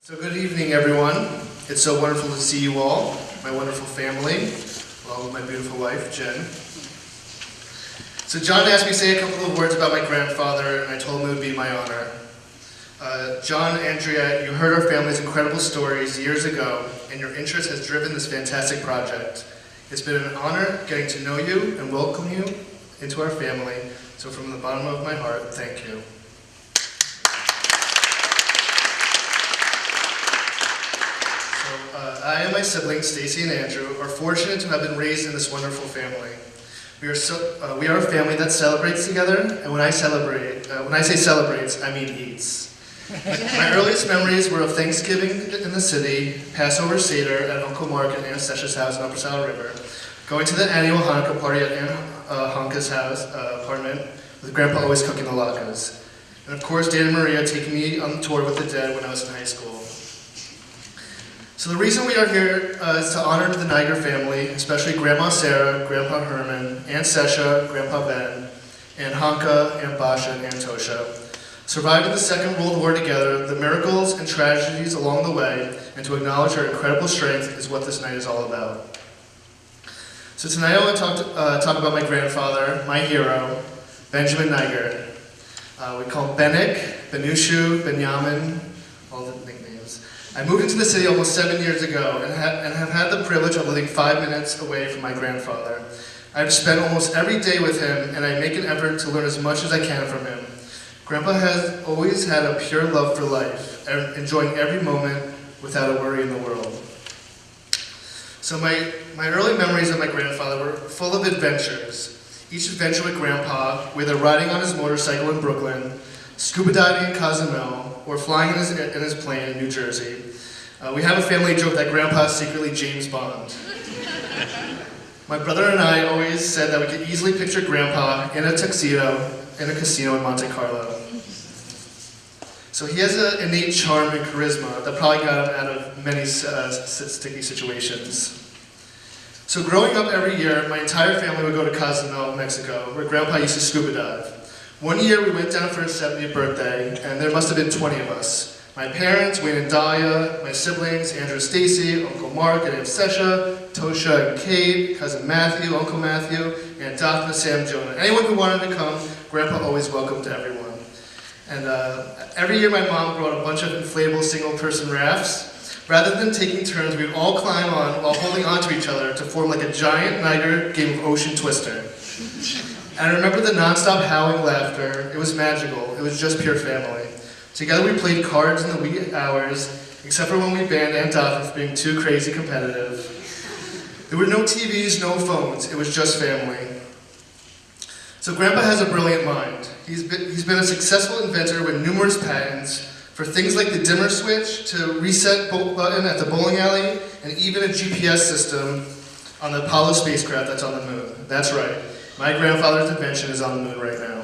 So good evening, everyone. It's so wonderful to see you all, my wonderful family, along with my beautiful wife, Jen. So John asked me to say a couple of words about my grandfather, and I told him it would be my honor. John, Andrea, you heard our family's incredible stories years ago, and your interest has driven this fantastic project. It's been an honor getting to know you and welcome you into our family, so from the bottom of my heart, thank you. I and my siblings, Stacy and Andrew, are fortunate to have been raised in this wonderful family. We are a family that celebrates together, and when I say celebrates, I mean eats. My earliest memories were of Thanksgiving in the city, Passover Seder at Uncle Mark and Aunt Sesha's house in Upper Saddle River, going to the annual Hanukkah party at Aunt Hanka's house, apartment, with Grandpa always cooking the latkes. And of course, Dan and Maria taking me on the tour with the dead when I was in high school. So the reason we are here is to honor the Neiger family, especially Grandma Sarah, Grandpa Herman, Aunt Sesha, Grandpa Ben, Aunt Hanka, Aunt Basha, and Aunt Tosha. Surviving the Second World War together, the miracles and tragedies along the way, and to acknowledge our incredible strength is what this night is all about. So tonight I want to talk about my grandfather, my hero, Benjamin Neiger. We call him Benik, Benushu, Benjamin, all the nicknames. I moved into the city almost 7 years ago and have had the privilege of living 5 minutes away from my grandfather. I've spent almost every day with him, and I make an effort to learn as much as I can from him. Grandpa has always had a pure love for life, enjoying every moment without a worry in the world. So my early memories of my grandfather were full of adventures. Each adventure with Grandpa, whether riding on his motorcycle in Brooklyn, scuba diving in Cozumel, or flying in his plane in New Jersey. We have a family joke that Grandpa is secretly James Bond. My brother and I always said that we could easily picture Grandpa in a tuxedo in a casino in Monte Carlo. So he has an innate charm and charisma that probably got him out of many sticky situations. So growing up every year, my entire family would go to Cozumel, Mexico, where Grandpa used to scuba dive. One year we went down for his 70th birthday, and there must have been 20 of us. My parents, Wayne and Dahlia, my siblings, Andrew and Stacy, Uncle Mark and Aunt Sesha, Tosha and Kate, Cousin Matthew, Uncle Matthew, Aunt Daphne, Sam, Jonah. Anyone who wanted to come, Grandpa always welcomed everyone. And every year my mom brought a bunch of inflatable single-person rafts. Rather than taking turns, we would all climb on while holding onto each other to form like a giant Neiger game of Ocean Twister. And I remember the non-stop howling laughter. It was magical. It was just pure family. Together we played cards in the wee hours, except for when we banned Aunt Daphne for being too crazy competitive. There were no TVs, no phones. It was just family. So Grandpa has a brilliant mind. He's been a successful inventor with numerous patents for things like the dimmer switch, to reset button at the bowling alley, and even a GPS system on the Apollo spacecraft that's on the moon. That's right. My grandfather's invention is on the moon right now.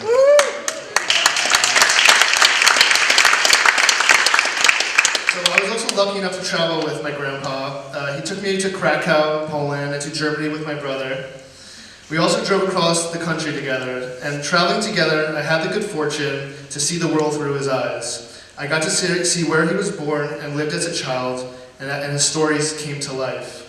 So I was also lucky enough to travel with my grandpa. He took me to Krakow, Poland, and to Germany with my brother. We also drove across the country together, and traveling together, I had the good fortune to see the world through his eyes. I got to see where he was born and lived as a child, and his stories came to life.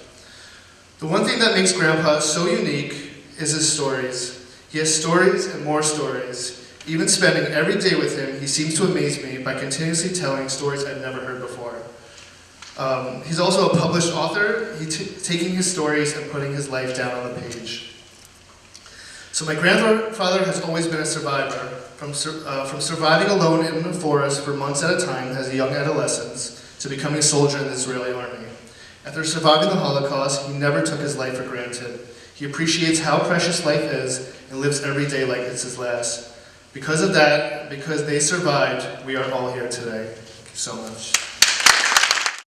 The one thing that makes Grandpa so unique is his stories. He has stories and more stories. Even spending every day with him, he seems to amaze me by continuously telling stories I've never heard before. He's also a published author, taking his stories and putting his life down on the page. So my grandfather has always been a survivor, from surviving alone in the forest for months at a time as a young adolescent to becoming a soldier in the Israeli army. After surviving the Holocaust, he never took his life for granted. He appreciates how precious life is and lives every day like it's his last. Because of that, because they survived, we are all here today. Thank you so much.